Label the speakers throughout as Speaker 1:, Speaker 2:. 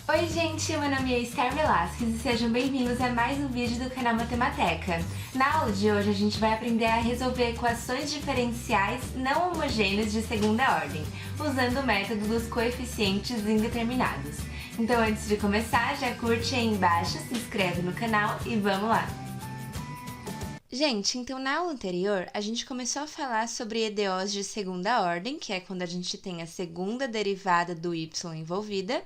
Speaker 1: Oi gente, meu nome é Esther Velasquez e sejam bem-vindos a mais um vídeo do canal Matemateca. Na aula de hoje a gente vai aprender a resolver equações diferenciais não homogêneas de segunda ordem, usando o método dos coeficientes indeterminados. Então antes de começar, já curte aí embaixo, se inscreve no canal e vamos lá! Gente, então na aula anterior a gente começou a falar sobre EDOs de segunda ordem, que é quando a gente tem a segunda derivada do y envolvida,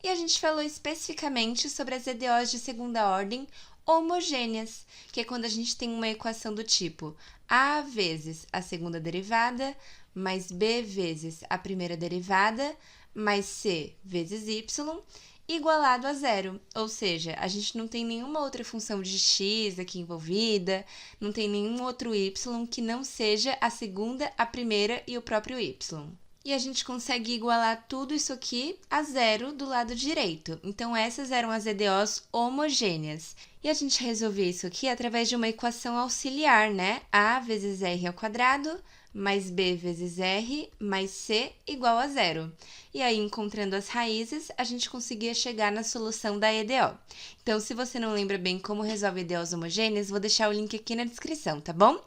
Speaker 1: e a gente falou especificamente sobre as EDOs de segunda ordem homogêneas, que é quando a gente tem uma equação do tipo a vezes a segunda derivada, mais b vezes a primeira derivada, mais c vezes y, igualado a zero, ou seja, a gente não tem nenhuma outra função de x aqui envolvida, não tem nenhum outro y que não seja a segunda, a primeira e o próprio y. E a gente consegue igualar tudo isso aqui a zero do lado direito. Então, essas eram as EDOs homogêneas. E a gente resolveu isso aqui através de uma equação auxiliar, né? A vezes r ao quadrado mais b vezes r mais c igual a zero. E aí, encontrando as raízes, a gente conseguia chegar na solução da EDO. Então, se você não lembra bem como resolve EDOs homogêneas, vou deixar o link aqui na descrição, tá bom?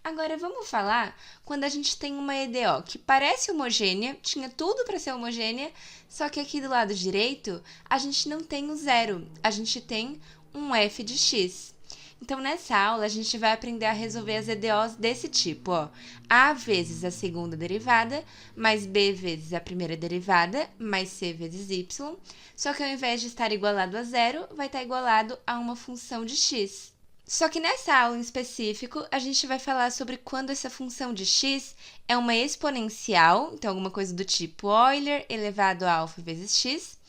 Speaker 1: Agora, vamos falar quando a gente tem uma EDO que parece homogênea, tinha tudo para ser homogênea, só que aqui do lado direito, a gente não tem o zero, a gente tem um f de x. Então, nessa aula, a gente vai aprender a resolver as EDOs desse tipo, ó. A vezes a segunda derivada, mais b vezes a primeira derivada, mais c vezes y. Só que ao invés de estar igualado a zero, vai estar igualado a uma função de x. Só que nessa aula em específico, a gente vai falar sobre quando essa função de x é uma exponencial, então alguma coisa do tipo Euler elevado a alfa vezes x,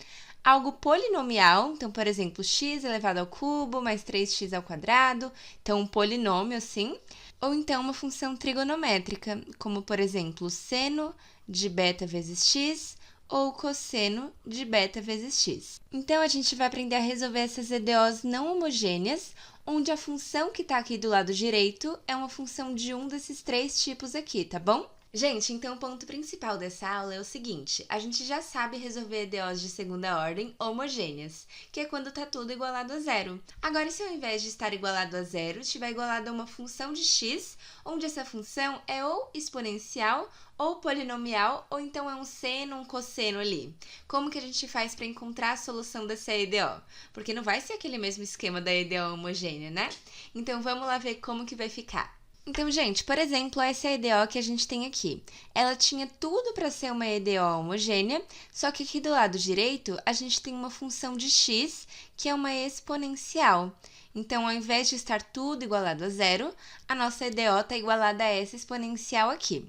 Speaker 1: algo polinomial, então, por exemplo, x elevado ao cubo mais 3x ao quadrado, então um polinômio assim, ou então uma função trigonométrica, como, por exemplo, seno de beta vezes x, ou cosseno de beta vezes x. Então, a gente vai aprender a resolver essas EDOs não homogêneas, onde a função que está aqui do lado direito é uma função de um desses três tipos aqui, tá bom? Gente, então o ponto principal dessa aula é o seguinte, a gente já sabe resolver EDOs de segunda ordem homogêneas, que é quando está tudo igualado a zero. Agora, se ao invés de estar igualado a zero, estiver igualado a uma função de x, onde essa função é ou exponencial, ou polinomial, ou então é um seno, um cosseno ali. Como que a gente faz para encontrar a solução dessa EDO? Porque não vai ser aquele mesmo esquema da EDO homogênea, né? Então, vamos lá ver como que vai ficar. Então, gente, por exemplo, essa EDO que a gente tem aqui. Ela tinha tudo para ser uma EDO homogênea, só que aqui do lado direito, a gente tem uma função de x, que é uma exponencial. Então, ao invés de estar tudo igualado a zero, a nossa EDO está igualada a essa exponencial aqui.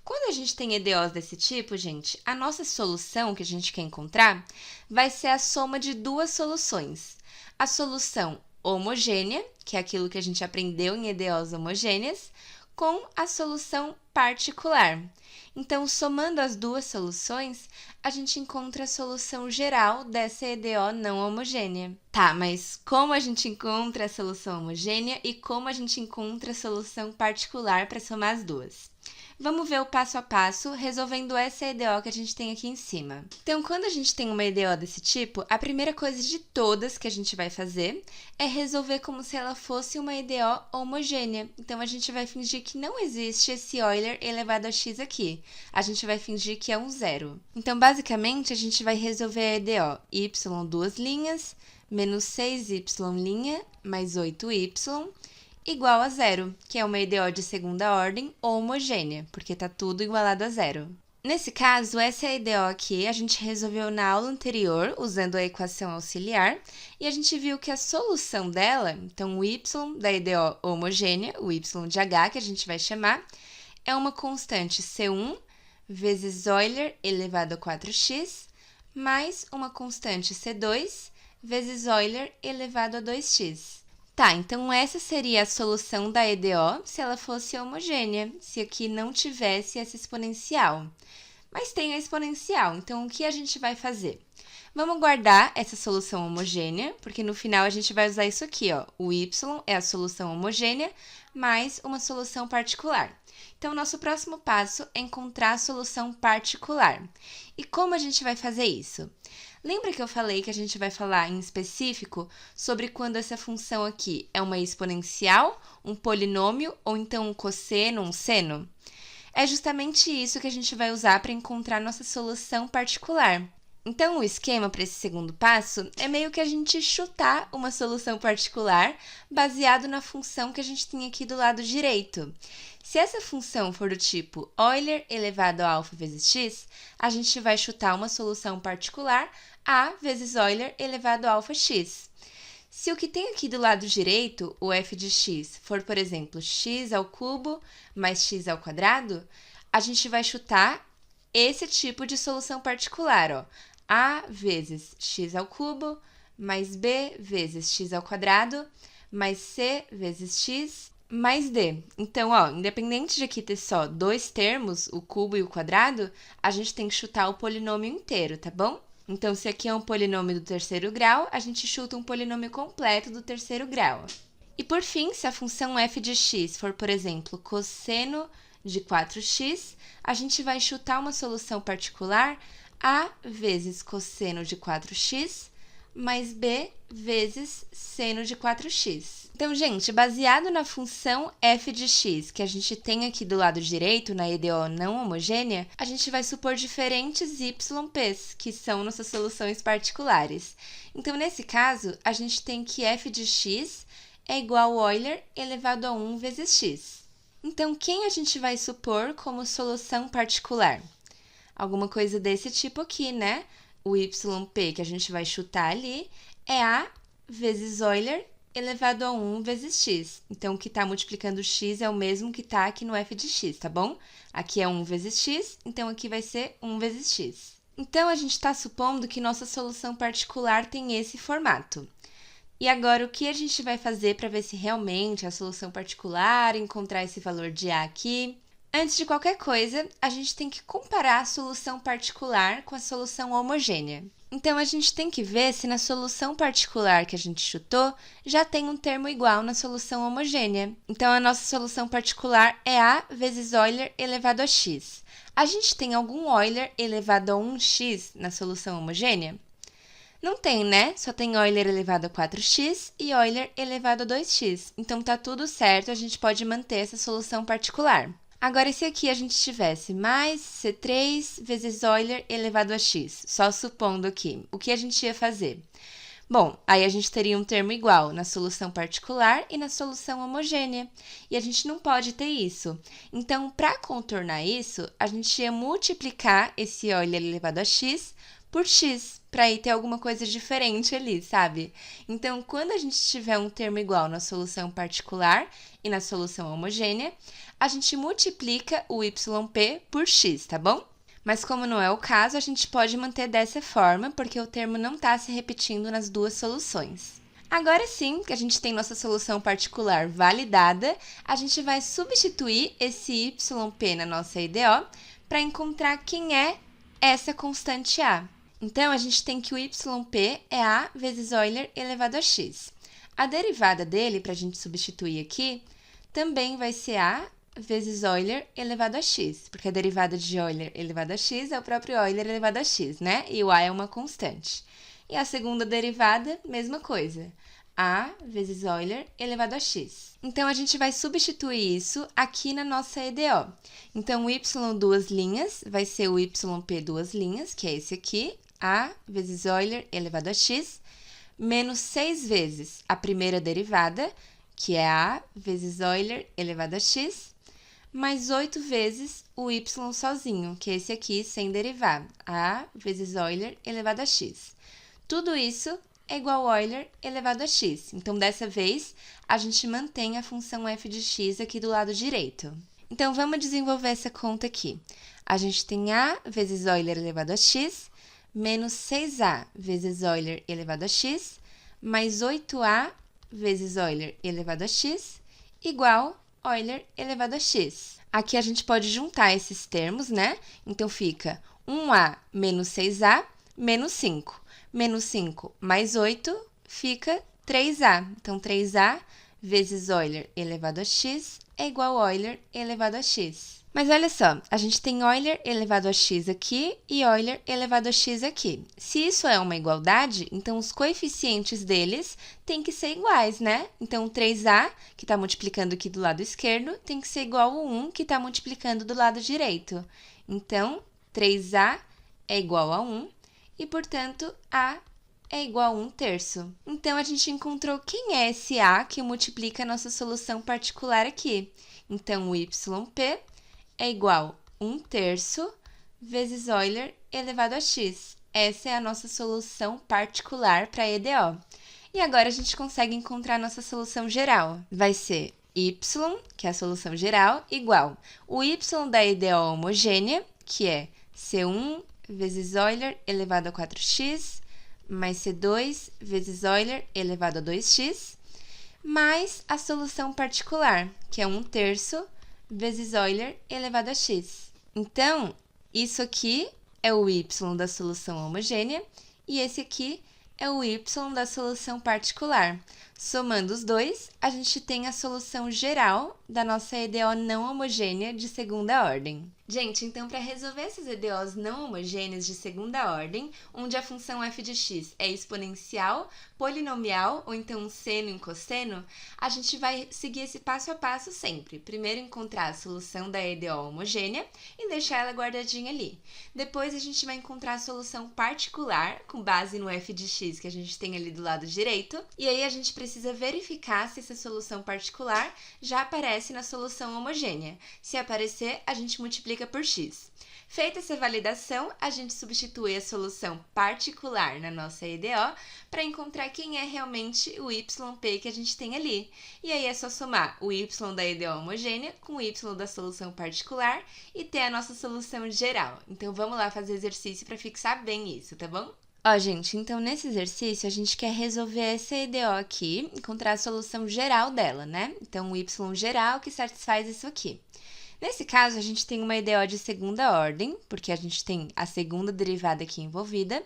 Speaker 1: Quando a gente tem EDOs desse tipo, gente, a nossa solução que a gente quer encontrar vai ser a soma de duas soluções. A solução homogênea, que é aquilo que a gente aprendeu em EDOs homogêneas, com a solução particular. Então, somando as duas soluções, a gente encontra a solução geral dessa EDO não homogênea. Tá, mas como a gente encontra a solução homogênea e como a gente encontra a solução particular para somar as duas? Vamos ver o passo a passo resolvendo essa EDO que a gente tem aqui em cima. Então, quando a gente tem uma EDO desse tipo, a primeira coisa de todas que a gente vai fazer é resolver como se ela fosse uma EDO homogênea. Então, a gente vai fingir que não existe esse Euler elevado a x aqui. A gente vai fingir que é um zero. Então, basicamente, a gente vai resolver a EDO y duas linhas, menos 6y' mais 8y, igual a zero, que é uma EDO de segunda ordem homogênea, porque está tudo igualado a zero. Nesse caso, essa é a EDO aqui, a gente resolveu na aula anterior, usando a equação auxiliar, e a gente viu que a solução dela, então o y da EDO homogênea, o y de h, que a gente vai chamar, é uma constante C1 vezes Euler elevado a 4x, mais uma constante C2 vezes Euler elevado a 2x. Tá, então essa seria a solução da EDO se ela fosse homogênea, se aqui não tivesse essa exponencial. Mas tem a exponencial, então o que a gente vai fazer? Vamos guardar essa solução homogênea, porque no final a gente vai usar isso aqui, ó. O y é a solução homogênea mais uma solução particular. Então, nosso próximo passo é encontrar a solução particular. E como a gente vai fazer isso? Lembra que eu falei que a gente vai falar em específico sobre quando essa função aqui é uma exponencial, um polinômio ou então um cosseno, um seno? É justamente isso que a gente vai usar para encontrar nossa solução particular. Então, o esquema para esse segundo passo é meio que a gente chutar uma solução particular baseado na função que a gente tem aqui do lado direito. Se essa função for do tipo Euler elevado a alfa vezes x, a gente vai chutar uma solução particular a vezes Euler elevado a alfa x. Se o que tem aqui do lado direito, o f de x, for, por exemplo, x ao cubo mais x ao quadrado, a gente vai chutar esse tipo de solução particular, ó. A vezes x ao cubo mais b vezes x ao quadrado mais c vezes x mais d. Então, ó, independente de aqui ter só dois termos, o cubo e o quadrado, a gente tem que chutar o polinômio inteiro, tá bom? Então, se aqui é um polinômio do terceiro grau, a gente chuta um polinômio completo do terceiro grau. E por fim, se a função f de x for, por exemplo, cosseno de 4x, a gente vai chutar uma solução particular a vezes cosseno de 4x mais b vezes seno de 4x. Então, gente, baseado na função f de x que a gente tem aqui do lado direito, na EDO não homogênea, a gente vai supor diferentes yp's, que são nossas soluções particulares. Então, nesse caso, a gente tem que f de x é igual a Euler elevado a 1 vezes x. Então, quem a gente vai supor como solução particular? Alguma coisa desse tipo aqui, né? O yp que a gente vai chutar ali é a vezes Euler elevado a 1 vezes x. Então, o que está multiplicando x é o mesmo que está aqui no f de x, tá bom? Aqui é 1 vezes x, então aqui vai ser 1 vezes x. Então, a gente está supondo que nossa solução particular tem esse formato. E agora, o que a gente vai fazer para ver se realmente a solução particular encontrar esse valor de a aqui? Antes de qualquer coisa, a gente tem que comparar a solução particular com a solução homogênea. Então, a gente tem que ver se na solução particular que a gente chutou, já tem um termo igual na solução homogênea. Então, a nossa solução particular é a vezes Euler elevado a x. A gente tem algum Euler elevado a 1x na solução homogênea? Não tem, né? Só tem Euler elevado a 4x e Euler elevado a 2x. Então, tá tudo certo, a gente pode manter essa solução particular. Agora, e se aqui a gente tivesse mais C3 vezes Euler elevado a x, só supondo aqui, o que a gente ia fazer? Bom, aí a gente teria um termo igual na solução particular e na solução homogênea, e a gente não pode ter isso. Então, para contornar isso, a gente ia multiplicar esse Euler elevado a x por x, para aí ter alguma coisa diferente ali, sabe? Então, quando a gente tiver um termo igual na solução particular e na solução homogênea, a gente multiplica o yp por x, tá bom? Mas como não é o caso, a gente pode manter dessa forma, porque o termo não está se repetindo nas duas soluções. Agora sim, que a gente tem nossa solução particular validada, a gente vai substituir esse yp na nossa EDO para encontrar quem é essa constante a. Então, a gente tem que o yp é a vezes Euler elevado a x. A derivada dele, para a gente substituir aqui, também vai ser a vezes Euler elevado a x, porque a derivada de Euler elevado a x é o próprio Euler elevado a x, né? E o a é uma constante. E a segunda derivada, mesma coisa, a vezes Euler elevado a x. Então, a gente vai substituir isso aqui na nossa EDO. Então, o y duas linhas vai ser o yp duas linhas, que é esse aqui, a vezes Euler elevado a x, menos 6 vezes a primeira derivada, que é a vezes Euler elevado a x, mais 8 vezes o y sozinho, que é esse aqui sem derivar, a vezes Euler elevado a x. Tudo isso é igual a Euler elevado a x. Então, dessa vez, a gente mantém a função f de x aqui do lado direito. Então, vamos desenvolver essa conta aqui. A gente tem a vezes Euler elevado a x, menos 6a vezes Euler elevado a x, mais 8a vezes Euler elevado a x, igual Euler elevado a x. Aqui a gente pode juntar esses termos, né? Então, fica 1a menos 6a menos 5. Menos 5 mais 8 fica 3a. Então, 3a vezes Euler elevado a x é igual a Euler elevado a x. Mas olha só, a gente tem Euler elevado a x aqui e Euler elevado a x aqui. Se isso é uma igualdade, então os coeficientes deles têm que ser iguais, né? Então, 3a, que está multiplicando aqui do lado esquerdo, tem que ser igual ao 1, que está multiplicando do lado direito. Então, 3a é igual a 1 e, portanto, a é igual a 1/3. Então, a gente encontrou quem é esse a que multiplica a nossa solução particular aqui. Então, o yp é igual a 1/3 vezes Euler elevado a x. Essa é a nossa solução particular para EDO. E agora a gente consegue encontrar a nossa solução geral. Vai ser y, que é a solução geral, igual o y da EDO homogênea, que é C1 vezes Euler elevado a 4x, mais C2 vezes Euler elevado a 2x, mais a solução particular, que é 1/3 vezes Euler elevado a x. Então, isso aqui é o y da solução homogênea e esse aqui é o y da solução particular. Somando os dois, a gente tem a solução geral da nossa EDO não homogênea de segunda ordem. Gente, então para resolver essas EDOs não homogêneas de segunda ordem, onde a função f de x é exponencial, polinomial ou então um seno em cosseno, a gente vai seguir esse passo a passo sempre. Primeiro encontrar a solução da EDO homogênea e deixar ela guardadinha ali. Depois a gente vai encontrar a solução particular com base no f de x que a gente tem ali do lado direito, e aí a gente precisa verificar se essa solução particular já aparece na solução homogênea. Se aparecer, a gente multiplica por x. Feita essa validação, a gente substitui a solução particular na nossa EDO para encontrar quem é realmente o yp que a gente tem ali. E aí é só somar o y da EDO homogênea com o y da solução particular e ter a nossa solução geral. Então, vamos lá fazer exercício para fixar bem isso, tá bom? Ó, gente, então nesse exercício a gente quer resolver essa EDO aqui, encontrar a solução geral dela, né? Então, o y geral que satisfaz isso aqui. Nesse caso, a gente tem uma EDO de segunda ordem, porque a gente tem a segunda derivada aqui envolvida,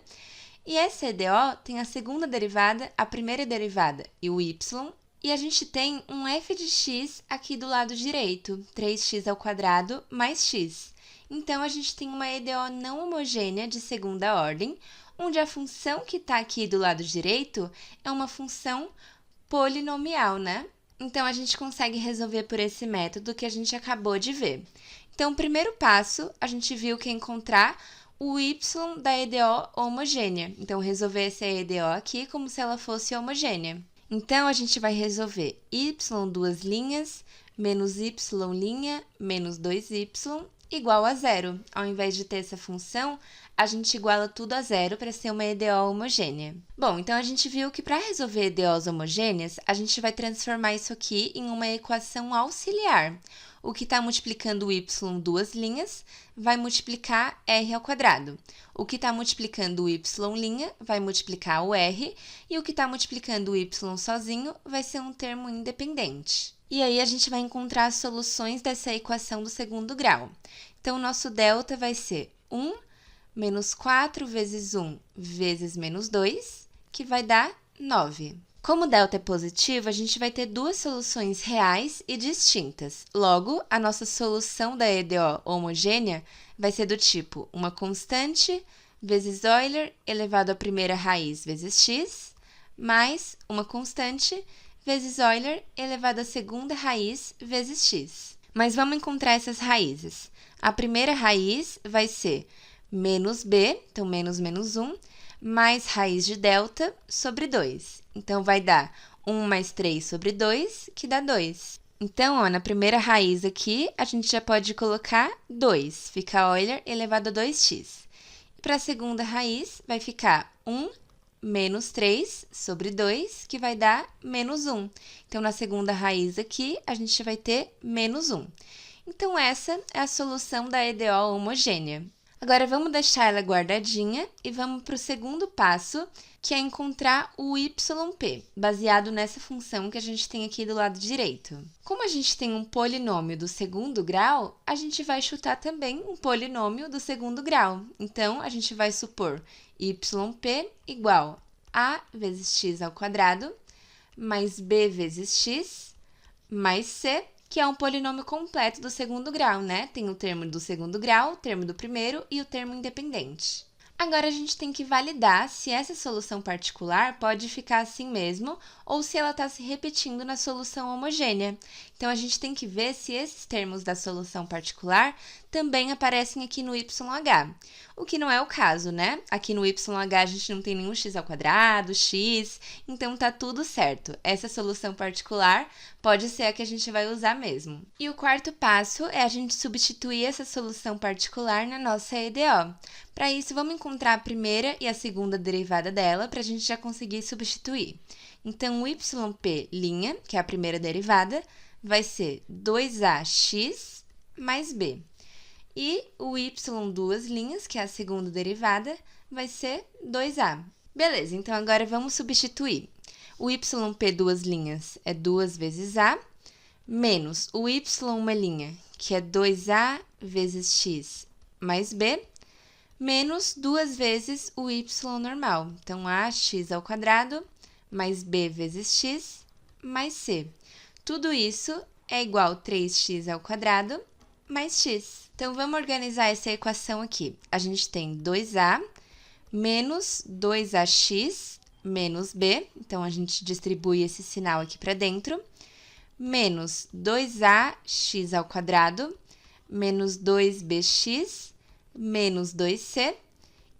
Speaker 1: e essa EDO tem a segunda derivada, a primeira derivada e o y, e a gente tem um f de x aqui do lado direito, 3x² mais x. Então, a gente tem uma EDO não homogênea de segunda ordem, onde a função que está aqui do lado direito é uma função polinomial, né? Então, a gente consegue resolver por esse método que a gente acabou de ver. Então, o primeiro passo, a gente viu que é encontrar o y da EDO homogênea. Então, resolver essa EDO aqui como se ela fosse homogênea. Então, a gente vai resolver y duas linhas menos y' menos 2y igual a 0. Ao invés de ter essa função, a gente iguala tudo a 0 para ser uma EDO homogênea. Bom, então a gente viu que para resolver EDOs homogêneas, a gente vai transformar isso aqui em uma equação auxiliar. O que está multiplicando o y duas linhas vai multiplicar r². O que está multiplicando o y' vai multiplicar o r, e o que está multiplicando o y sozinho vai ser um termo independente. E aí, a gente vai encontrar as soluções dessa equação do segundo grau. Então, o nosso delta vai ser 1 menos 4 vezes 1 vezes menos 2, que vai dar 9. Como o delta é positivo, a gente vai ter duas soluções reais e distintas. Logo, a nossa solução da EDO homogênea vai ser do tipo uma constante vezes Euler elevado à primeira raiz vezes x, mais uma constante vezes Euler elevado à segunda raiz vezes x. Mas vamos encontrar essas raízes. A primeira raiz vai ser menos b, então menos menos 1, mais raiz de delta sobre 2. Então, vai dar 1 mais 3 sobre 2, que dá 2. Então, ó, na primeira raiz aqui, a gente já pode colocar 2, fica Euler elevado a 2x. Para a segunda raiz, vai ficar 1 menos 3 sobre 2, que vai dar menos 1. Então, na segunda raiz aqui, a gente vai ter menos 1. Então, essa é a solução da EDO homogênea. Agora, vamos deixar ela guardadinha e vamos para o segundo passo, que é encontrar o yp, baseado nessa função que a gente tem aqui do lado direito. Como a gente tem um polinômio do segundo grau, a gente vai chutar também um polinômio do segundo grau. Então, a gente vai supor yp igual a vezes x² mais b vezes x mais c, que é um polinômio completo do segundo grau, né? Tem o termo do segundo grau, o termo do primeiro e o termo independente. Agora, a gente tem que validar se essa solução particular pode ficar assim mesmo ou se ela está se repetindo na solução homogênea. Então, a gente tem que ver se esses termos da solução particular também aparecem aqui no YH. O que não é o caso, né? Aqui no YH a gente não tem nenhum x ao quadrado, x, então tá tudo certo. Essa solução particular pode ser a que a gente vai usar mesmo. E o quarto passo é a gente substituir essa solução particular na nossa EDO. Para isso, vamos encontrar a primeira e a segunda derivada dela para a gente já conseguir substituir. Então, o yp', que é a primeira derivada, vai ser 2ax mais b. E o y duas linhas, que é a segunda derivada, vai ser 2a. Beleza, então agora vamos substituir. O yp duas linhas é 2 vezes a, menos o y uma linha, que é 2a vezes x mais b, menos 2 vezes o y normal. Então, ax ao quadrado mais b vezes x mais c. Tudo isso é igual a 3x ao quadrado mais x. Então, vamos organizar essa equação aqui. A gente tem 2a menos 2ax menos b. Então, a gente distribui esse sinal aqui para dentro. Menos 2ax ao quadrado menos 2bx menos 2c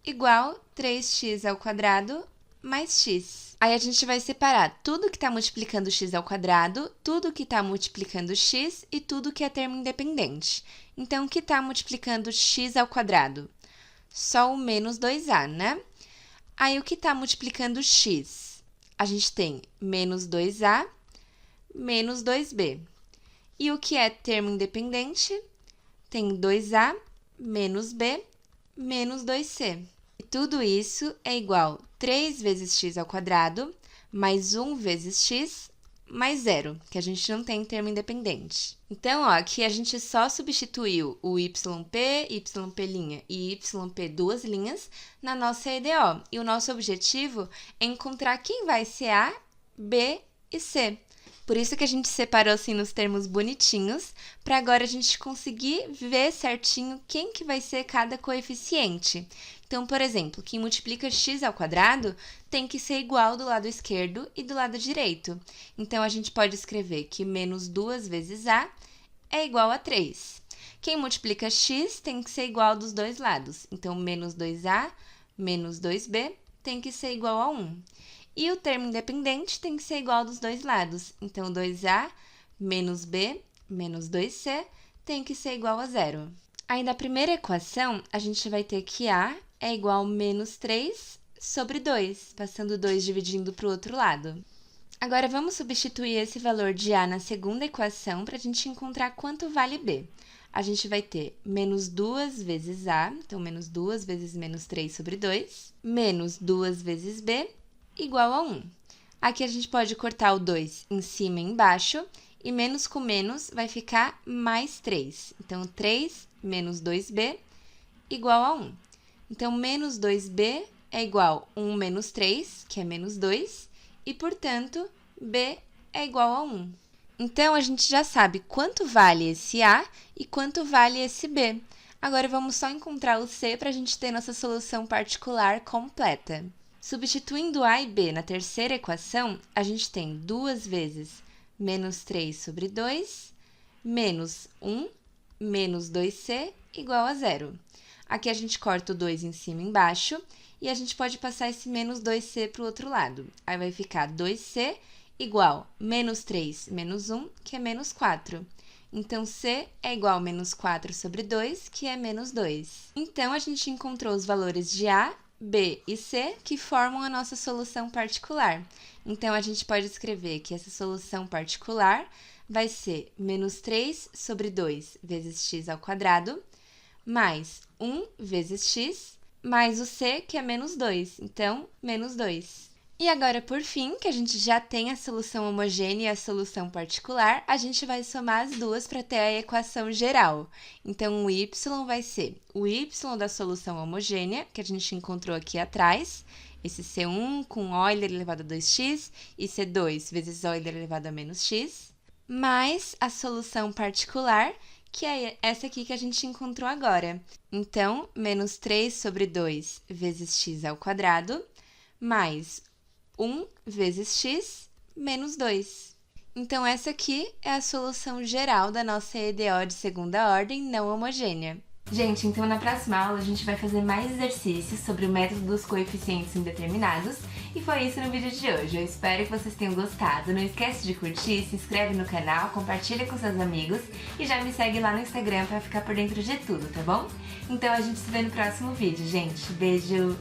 Speaker 1: igual 3x ao quadrado mais x. Aí, a gente vai separar tudo que está multiplicando x ao quadrado, tudo que está multiplicando x e tudo que é termo independente. Então, o que está multiplicando x ao quadrado? Só o menos 2a, né? Aí, o que está multiplicando x? A gente tem menos 2a menos 2b. E o que é termo independente? Tem 2a menos b menos 2c. E tudo isso é igual a 3 vezes x ao quadrado mais 1 vezes x mais 0, que a gente não tem termo independente. Então, ó, aqui a gente só substituiu o yp', yp' e yp duas linhas na nossa EDO. E o nosso objetivo é encontrar quem vai ser A, B e C. Por isso que a gente separou assim nos termos bonitinhos, para agora a gente conseguir ver certinho quem que vai ser cada coeficiente. Então, por exemplo, quem multiplica x ao quadrado tem que ser igual do lado esquerdo e do lado direito. Então, a gente pode escrever que menos 2 vezes a é igual a 3. Quem multiplica x tem que ser igual dos dois lados. Então, menos 2a menos 2b tem que ser igual a 1. E o termo independente tem que ser igual dos dois lados. Então, 2a menos b menos 2c tem que ser igual a 0. Aí, na primeira equação, a gente vai ter que a é igual a menos 3 sobre 2, passando 2 dividindo para o outro lado. Agora, vamos substituir esse valor de a na segunda equação para a gente encontrar quanto vale b. A gente vai ter menos 2 vezes a, então, menos 2 vezes menos 3 sobre 2, menos 2 vezes b, igual a 1. Aqui a gente pode cortar o 2 em cima e embaixo, e menos com menos vai ficar mais 3. Então, 3 menos 2b igual a 1. Então, menos 2b é igual a 1 menos 3, que é menos 2, e, portanto, b é igual a 1. Então, a gente já sabe quanto vale esse a e quanto vale esse b. Agora, vamos só encontrar o c para a gente ter nossa solução particular completa. Substituindo a e b na terceira equação, a gente tem 2 vezes menos 3 sobre 2, menos 1, menos 2c, igual a 0. Aqui a gente corta o 2 em cima e embaixo, e a gente pode passar esse menos 2c para o outro lado. Aí vai ficar 2c igual a menos 3 menos 1, que é menos 4. Então, c é igual a menos 4 sobre 2, que é menos 2. Então, a gente encontrou os valores de a, b e c, que formam a nossa solução particular. Então, a gente pode escrever que essa solução particular vai ser menos 3 sobre 2 vezes x ao quadrado, mais 1 vezes x, mais o c, que é menos 2. Então, menos 2. E agora, por fim, que a gente já tem a solução homogênea e a solução particular, a gente vai somar as duas para ter a equação geral. Então, o y vai ser o y da solução homogênea, que a gente encontrou aqui atrás, esse C1 com Euler elevado a 2x, e C2 vezes Euler elevado a menos x, mais a solução particular, que é essa aqui que a gente encontrou agora. Então, menos 3 sobre 2 vezes x ao quadrado, mais 1 vezes x menos 2. Então, essa aqui é a solução geral da nossa EDO de segunda ordem não homogênea. Gente, então na próxima aula a gente vai fazer mais exercícios sobre o método dos coeficientes indeterminados. E foi isso no vídeo de hoje. Eu espero que vocês tenham gostado. Não esquece de curtir, se inscreve no canal, compartilha com seus amigos e já me segue lá no Instagram pra ficar por dentro de tudo, tá bom? Então a gente se vê no próximo vídeo, gente. Beijo!